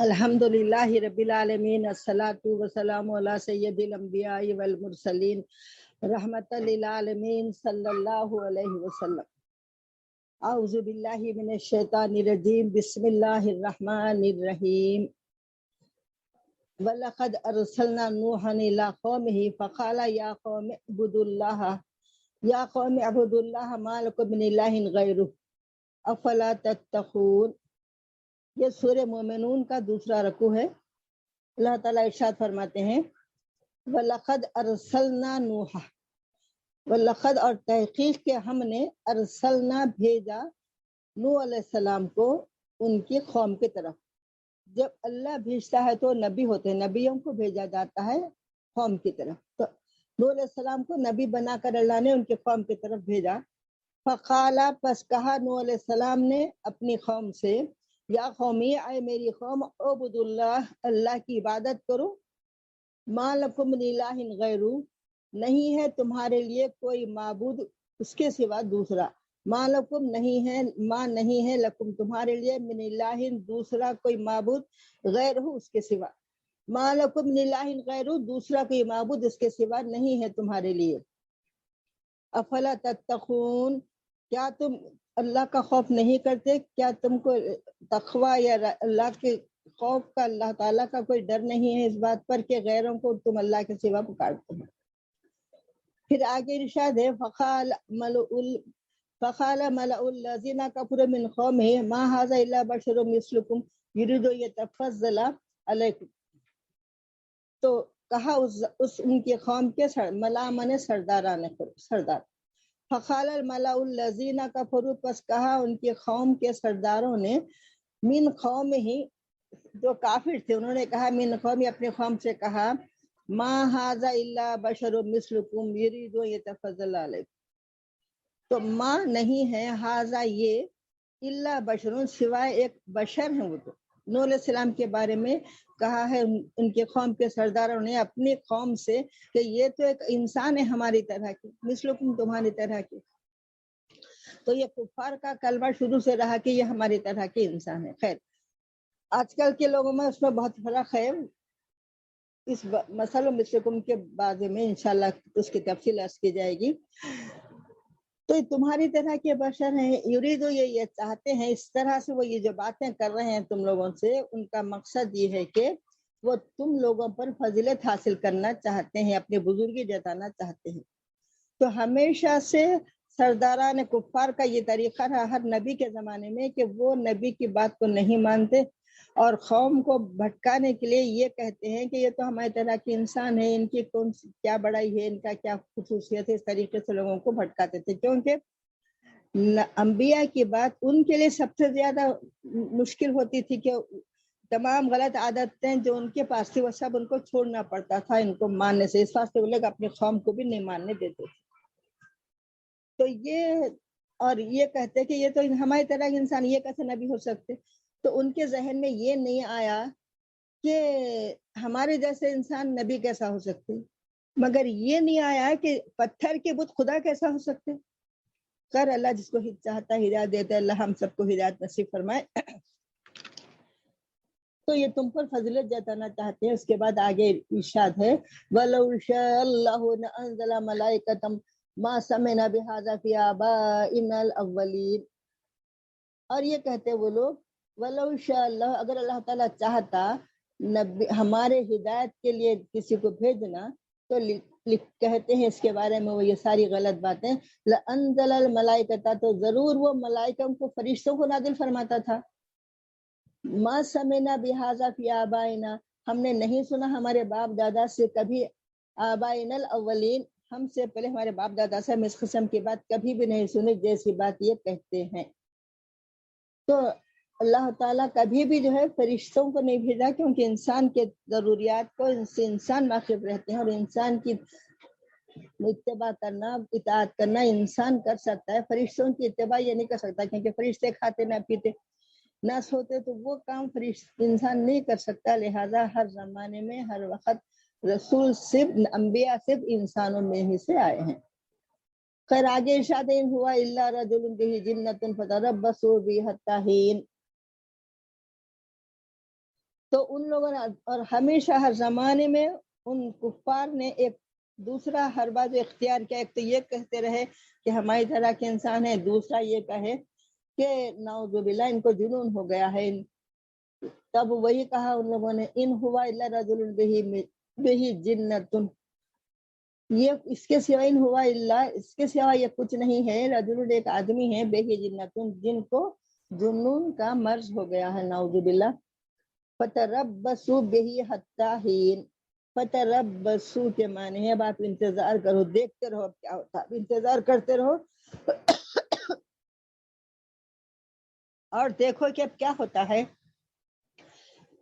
الحمدللہ رب العالمین، الصلاۃ والسلام علی سید الانبیاء والمرسلین رحمت للعالمین صلی اللہ علیہ وسلم۔ اعوذ باللہ من الشیطان الرجیم، بسم اللہ الرحمن الرحیم۔ وَلَقَدْ أَرْسَلْنَا نُوحًا إِلَىٰ قَوْمِهِ فَقَالَ يَا قَوْمِ اعْبُدُوا اللَّهَ مَا لَكُم مِّنْ إِلَٰهٍ غَيْرُهُ أَفَلَا تَتَّقُونَ۔ یہ سورہ مومنون کا دوسرا رکوع ہے۔ اللہ تعالیٰ ارشاد فرماتے ہیں وَلَقَدْ أَرْسَلْنَا نُوحًا، وَلَقَدْ اور تحقیق کے ہم نے ارسلنا بھیجا نوح علیہ السلام کو ان کی قوم کی طرف۔ جب اللہ بھیجتا ہے تو نبی ہوتے ہیں، نبیوں کو بھیجا جاتا ہے قوم کی طرف۔ تو نوح علیہ السلام کو نبی بنا کر اللہ نے ان کی قوم کی طرف بھیجا۔ فقالا، پس کہا نوح علیہ السلام نے اپنی قوم سے، یا قومی، اے میری قوم، اعبد اللہ، اللہ کی عبادت کرو، ما لکم من الہ غیرہ، نہیں ہے تمہارے لیے کوئی معبود اس کے سوا دوسرا، ما لکم نہیں ہے لکم تمہارے لیے من الہ دوسرا کوئی معبود غیرہ اس کے سوا، ما لکم من الہ غیرہ دوسرا کوئی معبود اس کے سوا نہیں ہے تمہارے لیے۔ افلا تتقون، کیا تم اللہ کا خوف نہیں کرتے؟ کیا تم کو تقوی یا اللہ کے خوف کا، اللہ تعالیٰ کا کوئی ڈر نہیں ہے اس بات پر کہ غیروں کو تم اللہ کے سوا پکارتے ہیں؟ پھر آگے ارشاد ہے فقال ملأ الذین کفروا من قومه ما هذا الا بشر مثلکم یرید ان یتفضل علیکم۔ تو کہا اس ان کی قوم کے ملامن سردار فقال الملأ الذین کفروا، پس کہا ان کی قوم کے سرداروں نے، من قومه، جو کافر تھے انہوں نے کہا، من قوم، اپنے قوم سے کہا، ما ھذا الا بشر مثلکم یرید ان یتفضل علیکم۔ تو ما نہیں ہے، ھذا یہ، الا بشر سوائے ایک بشر ہیں وہ۔ تو نوح علیہ السلام کے بارے میں کہا ہے ان کے قوم کے سرداروں نے اپنی قوم سے کہ یہ تو ایک انسان ہے ہماری طرح کی، مثلکم تمہاری طرح کی۔ تو یہ کفار کا کلمہ شروع سے رہا کہ یہ ہماری طرح کے انسان ہے۔ خیر، آج کل کے لوگوں میں اس میں بہت فرق ہے۔ اس مثل مثلکم کے بارے میں انشاءاللہ اس کی تفصیل عرض کی جائے گی۔ تو تمہاری طرح کے بشر ہیں، یریدو، یہ چاہتے ہیں، اس طرح سے وہ یہ جو باتیں کر رہے ہیں تم لوگوں سے، ان کا مقصد یہ ہے کہ وہ تم لوگوں پر فضیلت حاصل کرنا چاہتے ہیں، اپنی بزرگی جتانا چاہتے ہیں۔ تو ہمیشہ سے سرداران کفار کا یہ طریقہ رہا ہر نبی کے زمانے میں کہ وہ نبی کی بات کو نہیں مانتے اور قوم کو بھٹکانے کے لیے یہ کہتے ہیں کہ یہ تو ہماری طرح کے انسان ہے، ان کی کون سی کیا بڑائی ہے، ان کا کیا خصوصیت ہے، اس طریقے سے لوگوں کو بھٹکاتے تھے۔ کیونکہ انبیاء کی بات ان کے لیے سب سے زیادہ مشکل ہوتی تھی کہ تمام غلط عادتیں جو ان کے پاس تھی وہ سب ان کو چھوڑنا پڑتا تھا ان کو ماننے سے، اس واسطے وہ لوگ اپنی قوم کو بھی نہیں ماننے دیتے تھے۔ تو یہ کہتے کہ یہ تو ہماری طرح کے انسان، یہ کیسے نبی ہو سکتے؟ تو ان کے ذہن میں یہ نہیں آیا کہ ہمارے جیسے انسان نبی کیسا ہو سکتے، مگر یہ نہیں آیا کہ پتھر کے بت خدا کیسا ہو سکتے۔ خیر، اللہ جس کو چاہتا ہے ہدایت دیتا ہے، اللہ ہم سب کو ہدایت نصیب فرمائے۔ تو یہ تم پر فضیلت جتانا چاہتے ہیں۔ اس کے بعد آگے ارشاد ہے وَلَوْ شَاءَ اللَّهُ لَأَنزَلَ مَلَائِكَةً مَا سَمِعْنَا بِهَذَا فِي آبَائِنَا الْأَوَّلِينَ۔ اور یہ کہتے وہ لوگ، وَلَوْ شَاءَ اللَّهُ، اگر اللہ تعالیٰ چاہتا ہمارے ہدایت کے لیے کسی کو بھیجنا، تو کہتے ہیں اس کے بارے میں وہ یہ ساری غلط باتیں، لَأَنزَلَ الْمَلَائِكَةَ، تو ضرور وہ ملائکہ کو، فرشتوں کو نازل فرماتا تھا۔ ما سمعنا بہذا فی آبائنا، ہم نے نہیں سنا ہمارے باپ دادا سے کبھی، آبائنا الاولین، ہم سے پہلے ہمارے باپ دادا سے ہم اس قسم کی بات کبھی بھی نہیں سنی جیسی بات یہ کہتے ہیں۔ تو اللہ تعالیٰ کبھی بھی جو ہے فرشتوں کو نہیں بھیجا، کیونکہ انسان کے ضروریات کو انسان واقف رہتے ہیں، اور انسان کی اتباع کرنا، اطاعت کرنا انسان کر سکتا ہے، فرشتوں کی اتباع یہ نہیں کر سکتا، کیونکہ فرشتے کھاتے نہ پیتے نہ سوتے، تو وہ کام انسان نہیں کر سکتا۔ لہذا ہر زمانے میں ہر وقت رسول صرف انبیاء صرف انسانوں میں ہی سے آئے ہیں۔ خیر، آگے ارشاد ہوا الا رجل بہ جنۃ فتربصوا بہ حتی حین۔ تو ان لوگوں نے اور ہمیشہ ہر زمانے میں ان کفار نے ایک دوسرا ہر بات اختیار کیا. ایک تو یہ کہتے رہے کہ ہماری طرح کے انسان ہے, دوسرا یہ کہے کہ نعوذ باللہ ان کو جنون ہو گیا ہے. تب وہی کہا ان لوگوں نے ان ہوا الا رجل بہ جنۃ, یہ اس کے سوا ان ہوا الا, اس کے سوا یہ کچھ نہیں ہے, رجل ایک آدمی ہے, بہ جنۃ جن کو جنون کا مرض ہو گیا ہے, نعوذ باللہ. فتربصوا بہ حتی حین, فتربصوا کے معنی ہے اب آپ انتظار کرو, دیکھتے رہو اب کیا ہوتا ہے, انتظار کرتے رہو اور دیکھو کہ اب کیا ہوتا ہے.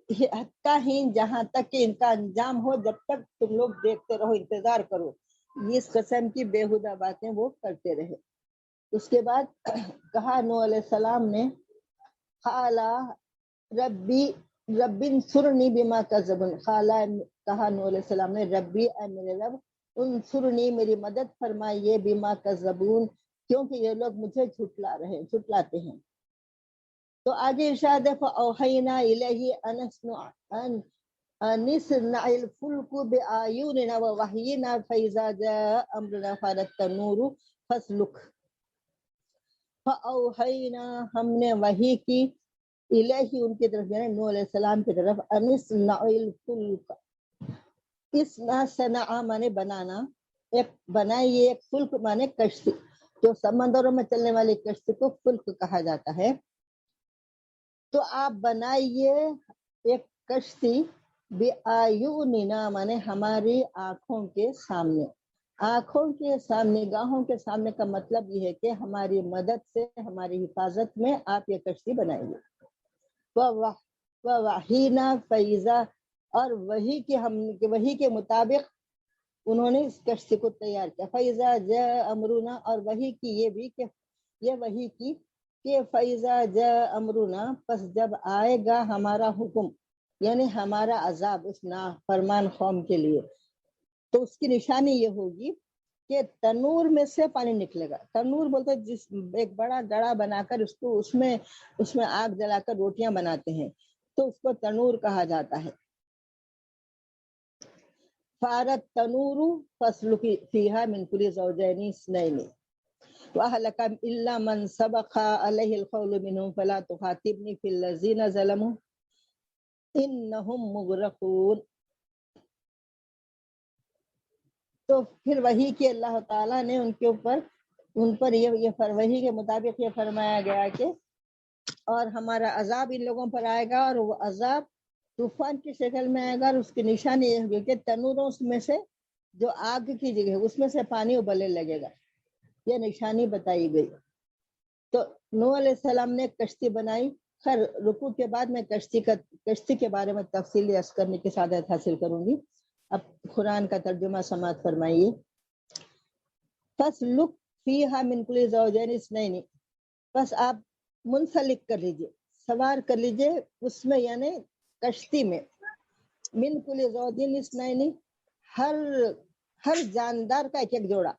حتی حین, جہاں تک کہ ان کا انجام ہو, جب تک تم لوگ دیکھتے رہو, انتظار کرو. اس قسم کی بےہودہ باتیں وہ کرتے رہے. اس کے بعد کہا نوح علیہ السلام نے, قالا ربی انصرنی بما کذبون, قالا کہا نوح علیہ السلام نے, ربی اے میرے رب, انصرنی میری مدد فرمائیے, بما کذبون کیونکہ یہ لوگ مجھے جھٹلاتے ہیں. تو آگے ارشاد ہے فاوحینا الیہ ان نصنع الفلک بآیوننا ووحینا فاذا جاء امرنا فارت التنور فاسلک. فاوحینا, ہم نے وحی کی, الیہ ان کی طرف, یعنی نوح علیہ السلام کی طرف, انصنع الفلک, اسنا صنع مانے بنانا, ایک بنائیے, ایک فلک مانے کشتی, جو سمندروں میں چلنے والی کشتی کو فلک کہا جاتا ہے. تو آپ بنائیے ایک کشتی, بِأَعْيُنِنَا مانے ہماری آنکھوں کے سامنے. آنکھوں کے سامنے, نگاہوں کے سامنے کا مطلب یہ ہے کہ ہماری مدد سے, ہماری حفاظت میں آپ یہ کشتی بنائیے. وَوَحِينَا فَإِذَا, اور وحی کے مطابق انہوں نے اس کشتی کو تیار کیا. فَإِذَا جَاءَ أَمْرُنَا, اور وحی کی یہ بھی کہ یہ وحی کی کہ فَإِذَا جَاءَ أَمْرُنَا, پس جب آئے گا ہمارا حکم, یعنی ہمارا عذاب اس نافرمان قوم کے لیے, تو اس کی نشانی یہ ہوگی کہ تنور میں سے پانی نکلے گا. تنور بولتے جس ایک بڑا گڑا بنا کر اس میں آگ جلا کر روٹیاں بناتے ہیں, تو اس کو تنور کہا جاتا ہے. فارت تنور فاسلک فیہا من کل زوجین اثنین وَأَهْلَكَ إِلَّا مَنْ سَبَقَ عَلَيْهِ الْقَوْلُ مِنْهُمْ فَلَا تُخَاطِبْنِي فِي الَّذِينَ ظَلَمُوا إِنَّهُمْ مُغْرَقُونَ. تو پھر وحی کی اللہ تعالیٰ نے ان پر یہ وحی کے مطابق یہ فرمایا گیا کہ اور ہمارا عذاب ان لوگوں پر آئے گا, اور وہ عذاب طوفان کی شکل میں آئے گا, اور اس کی نشانی یہ ہوگی کہ تنوروں میں سے جو آگ کی جگہ ہے اس میں سے پانی ابلنے لگے گا. یہ نشانی بتائی گئی. تو نوح علیہ السلام نے کشتی بنائی. خیر رکوع کے بعد میں کشتی کے بارے میں تفصیلی عرض کرنے کی سعادت حاصل کروں گی. اب قرآن کا ترجمہ سماعت فرمائیے. فَاسْلُکْ فِیہا مِن کُلِّ زَوْجَیْنِ اثْنَیْنِ, بس آپ منسلک کر لیجئے, سوار کر لیجئے اس میں, یعنی کشتی میں, من کل زوجین اثنین, ہر جاندار کا ایک جوڑا,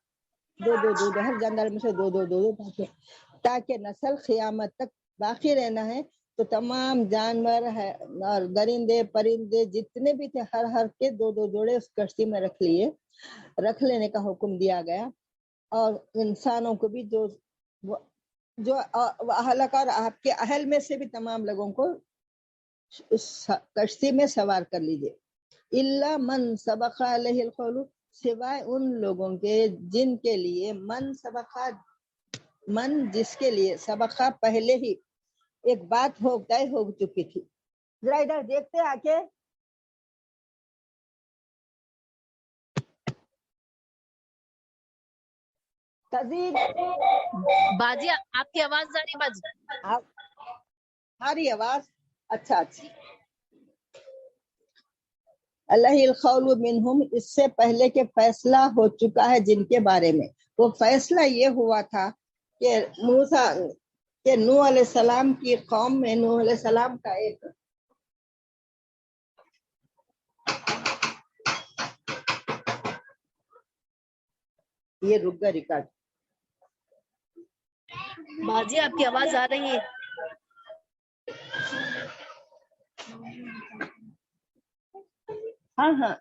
دو, ہر جاندار میں سے دو, تاکہ نسل قیامت تک باقی رہنا ہے. تو تمام جانور ہے اور درندے پرندے جتنے بھی تھے, ہر کے دو جوڑے اس کشتی میں رکھ لینے کا حکم دیا گیا. اور انسانوں کو بھی جو اہلک, اور آپ کے اہل میں سے بھی تمام لوگوں کو اس کشتی میں سوار کر لیجئے. الا من سبق علیہ القول, سوائے ان لوگوں کے جن کے لیے جس کے لیے سبقہ پہلے ہی ایک بات طے ہو چکی تھی. ذرا ادھر دیکھتے آ کے. باجی آپ کی آواز آ رہی ہے باجی؟ آ رہی آواز؟ اچھا. علیہ القول منہم, اس سے پہلے کہ فیصلہ ہو چکا ہے جن کے بارے میں. وہ فیصلہ یہ ہوا تھا کہ نوح علیہ السلام کی قوم میں, نوح علیہ السلام کا ایک یہ رک گا ریکارڈ. باجی آپ کی آواز آ رہی ہے. ہاں ہاں،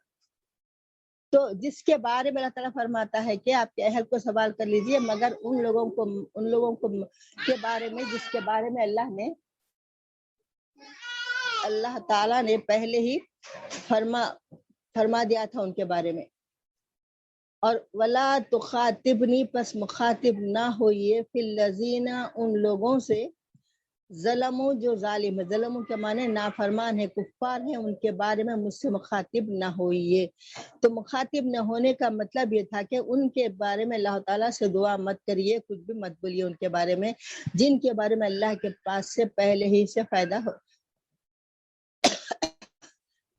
تو جس کے بارے میں اللہ تعالیٰ فرماتا ہے کہ آپ کے اہل کو سوال کر لیجئے، مگر ان لوگوں کو کے بارے میں جس کے بارے میں اللہ تعالیٰ نے پہلے ہی فرما دیا تھا ان کے بارے میں. اور ولا تخاطبنی، پس مخاطب نہ ہوئیے، فی الذین، ان لوگوں سے، ظلموں جو ظالم ہے، ظلموں کے معنی نافرمان ہے، کفار ہیں، ان کے بارے میں مجھ سے مخاطب نہ ہوئیے. تو مخاطب نہ ہونے کا مطلب یہ تھا کہ ان کے بارے میں اللہ تعالیٰ سے دعا مت کریے، کچھ بھی مت بولیے ان کے بارے میں جن کے بارے میں اللہ کے پاس سے پہلے ہی سے فائدہ ہو،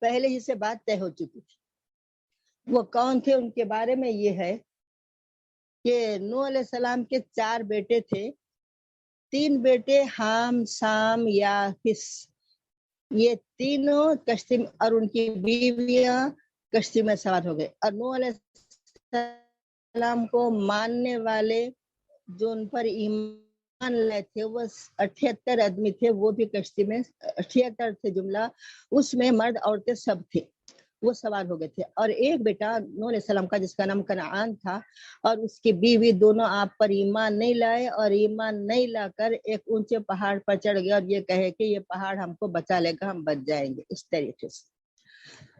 پہلے ہی سے بات طے ہو چکی تھی. وہ کون تھے؟ ان کے بارے میں یہ ہے کہ نوح علیہ السلام کے 4 بیٹے تھے. 3 بیٹے حام، سام، یافس، یہ تینوں کشتی میں، اور ان کی بیویاں کشتی میں سوار ہو گئے. اور نوح علیہ السلام کو ماننے والے جو ان پر ایمان لائے تھے وہ 78 آدمی تھے، وہ بھی کشتی میں، 78 تھے جملہ، اس میں مرد عورتیں سب تھے، وہ سوار ہو گئے تھے. اور ایک بیٹا نوح علیہ السلام کا جس کا نام کنعان تھا، اور اس کی بیوی، دونوں آپ پر ایمان نہیں لائے، اور ایمان نہیں لا کر ایک اونچے پہاڑ پر چڑھ گئے اور یہ کہے کہ یہ پہاڑ ہم کو بچا لے گا، ہم بچ جائیں گے، اس طریقے سے.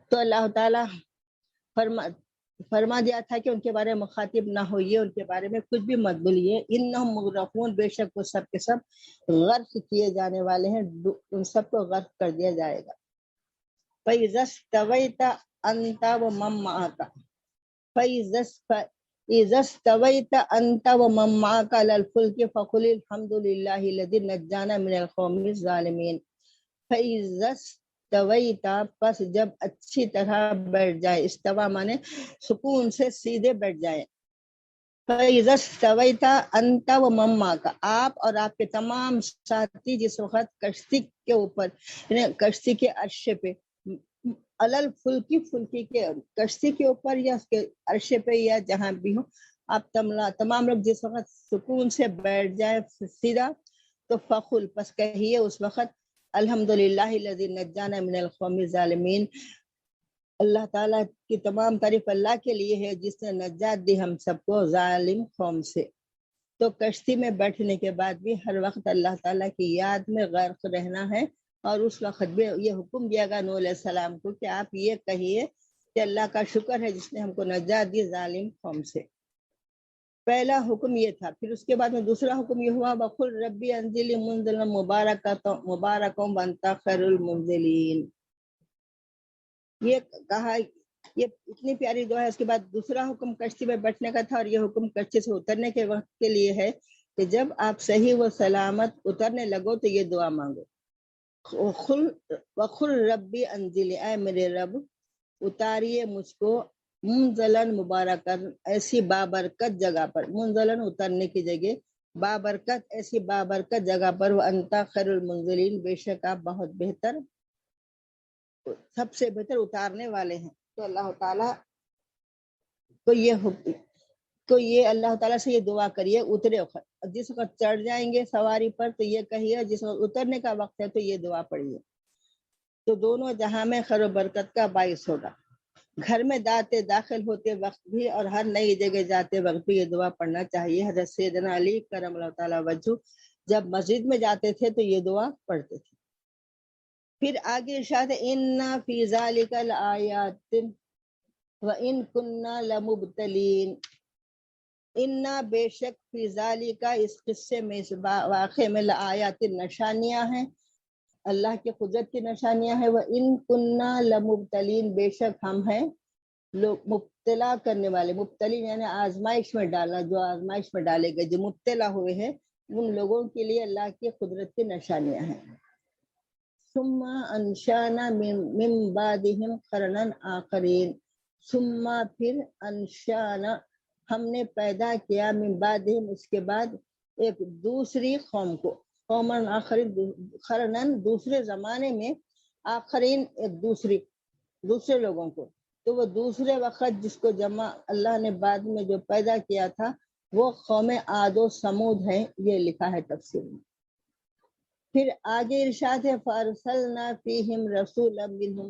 تو اللہ تعالیٰ فرما دیا تھا کہ ان کے بارے میں مخاطب نہ ہوئیے، ان کے بارے میں کچھ بھی مت بولیے. انہم مغرقون، بے شک وہ سب کے سب غرق کیے جانے والے ہیں، ان سب کو غرق کر دیا جائے گا. فَإِذَا اسْتَوَيْتَ أَنْتَ وَمَن مَّعَكَ فَإِذَا اسْتَوَيْتَ أَنْتَ وَمَن مَّعَكَ عَلَى الْفُلْكِ فَقُلِ الْحَمْدُ لِلَّهِ الَّذِي نَجَّانَا مِنَ الْقَوْمِ الظَّالِمِينَ. فَإِذَا اسْتَوَيْتَ، پس جب اچھی طرح بیٹھ جائے، استوا مانے سکون سے سیدھے بیٹھ جائے. فَإِذَا اسْتَوَيْتَ أَنْتَ وَمَن مَّعَكَ، آپ اور آپ کے تمام ساتھی جس وقت کشتی کے اوپر، یعنی کشتی کے عرشے پہ، علل فلکی کے کشتی کے اوپر یا اس کے عرشے پہ یا جہاں بھی ہو، آپ تمام لوگ جس وقت سکون سے بیٹھ جائے سیدھا، تو فخل، پس کہیے اس وقت، الحمدللہ الذی نجانا من القوم الظالمین، اللہ تعالیٰ کی تمام تعریف اللہ کے لیے ہے جس نے نجات دی ہم سب کو ظالم قوم سے. تو کشتی میں بیٹھنے کے بعد بھی ہر وقت اللہ تعالیٰ کی یاد میں غرق رہنا ہے. اور اس وقت بھی یہ حکم دیا گا نوح علیہ السلام کو کہ آپ یہ کہیے کہ اللہ کا شکر ہے جس نے ہم کو نجات دی ظالم قوم سے. پہلا حکم یہ تھا. پھر اس کے بعد میں دوسرا حکم یہ ہوا، وَقُلْ رَبِّ أَنزِلْنِی مُنزَلًا مُبَارَكًا وَأَنْتَ خَيْرُ الْمُنزِلِينَ. یہ کہا، یہ اتنی پیاری دعا ہے. اس کے بعد دوسرا حکم کشتی میں بیٹھنے کا تھا، اور یہ حکم کشتی سے اترنے کے وقت کے لیے ہے کہ جب آپ صحیح و سلامت اترنے لگو تو یہ دعا مانگو، وَقُلْ رَبِّ أَنزِلْنِی، اے میرے رب اتاریے مجھ کو، منزلن مبارکن، ایسی بابرکت جگہ پر، منزلن اترنے کی جگہ، بابرکت، ایسی بابرکت جگہ پر، وَأَنْتَ خَيْرُ الْمُنزِلِينَ، بے شک آپ بہت بہتر، سب سے بہتر اتارنے والے ہیں. تو اللہ تعالیٰ کو یہ اللہ تعالیٰ سے یہ دعا کریے اترے وقت، جس وقت چڑھ جائیں گے سواری پر تو یہ کہیے، جس وقت اترنے کا وقت ہے تو یہ دعا پڑھیے. تو دونوں جہاں میں خیر و برکت کا باعث ہوگا. گھر میں داخل ہوتے وقت بھی اور ہر نئی جگہ جاتے وقت بھی یہ دعا پڑھنا چاہیے. حضرت سیدنا علی کرم اللہ تعالیٰ وجہ جب مسجد میں جاتے تھے تو یہ دعا پڑھتے تھے. پھر آگے ارشاد، اِنَّ فِي ذَلِكَ لَآیَاتٍ وَإِن كُنَّا لَمُبْتَلِينَ. اِنَّ، بے شک، فِي ذَلِكَ، اس قصے میں، اس واقعے میں، لآیات، نشانیاں ہیں، اللہ کی قدرت کی نشانیاں ہیں. وَإِن كُنَّا لَمُبْتَلِينَ، بے شک ہم ہیں لوگ مبتلا کرنے والے. مبتلی یعنی آزمائش میں ڈالنا، جو آزمائش میں ڈالے گئے، جو مبتلا ہوئے ہیں، ان لوگوں کے لیے اللہ کی قدرت کی نشانیاں ہیں. ثم انشانا من بعدهم قرنا آخرین. ثم، پھر، انشانا، ہم نے پیدا کیا، من بعدهم، اس کے بعد، ایک دوسری قوم کو، قومن آخرین، قرنن، دوسرے زمانے میں، آخرین، ایک دوسرے لوگوں کو. تو وہ دوسرے وقت جس کو جمع اللہ نے بعد میں جو پیدا کیا تھا وہ قوم عاد و سمود ہیں، یہ لکھا ہے تفسیر میں. پھر آگے ارشاد ہے، فَأَرْسَلْنَا فِيهِمْ رَسُولًا مِّنْهُمْ،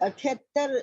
78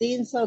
300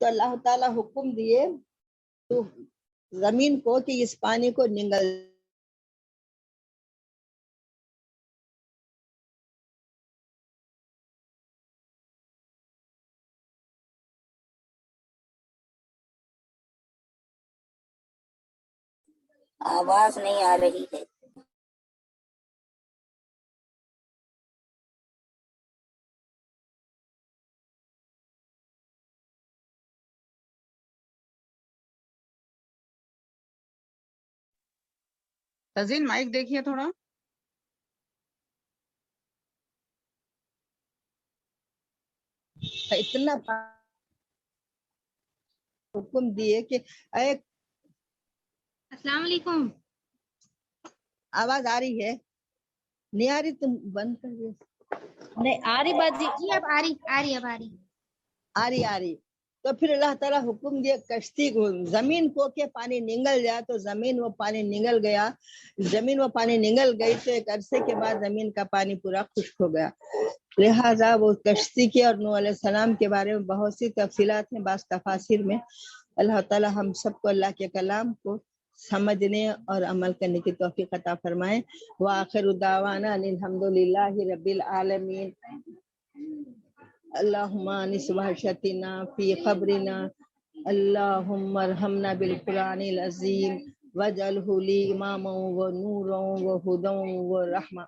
تو اللہ تعالیٰ حکم دیے تو زمین کو کہ اس پانی کو نگل آواز نہیں آ رہی ہے. تزین مائک دیکھیے تھوڑا. اتنا حکم دیے کہ اے السلام علیکم. آواز آ رہی ہے؟ نہیں آ رہی؟ تم بند کر دیا. نہیں آ رہی بات جی. جی اب آ رہی اب آ رہی. آ رہی. تو پھر اللہ تعالیٰ حکم دیا کشتی کو زمین کو کہ پانی نگل جائے، تو زمین وہ پانی نگل گیا. زمین وہ پانی نگل گئی تو ایک عرصے کے بعد زمین کا پانی پورا خشک ہو گیا. لہٰذا وہ کشتی کے اور نوح علیہ السلام کے بارے میں بہت سی تفصیلات ہیں بعض تفاسیر میں. اللہ تعالیٰ ہم سب کو اللہ کے کلام کو سمجھنے اور عمل کرنے کی توفیق عطا فرمائے. وآخر دعوانا ان الحمدللہ رب العالمین. اللہم انس وحشتنا فی قبرنا، اللہم ارحمنا بالقرآن العظیم واجعلہ لی اماما ونورا وہدا ورحمہ.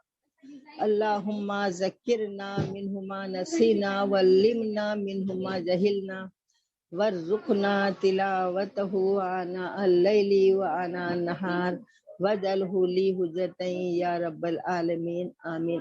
اللہم ذکرنا منہ ما نسینا وعلمنا منہ ما جہلنا وارزقنا تلاوتہ آناء اللیل وآناء النہار واجعلہ لی حجۃ یا رب العالمین. آمین.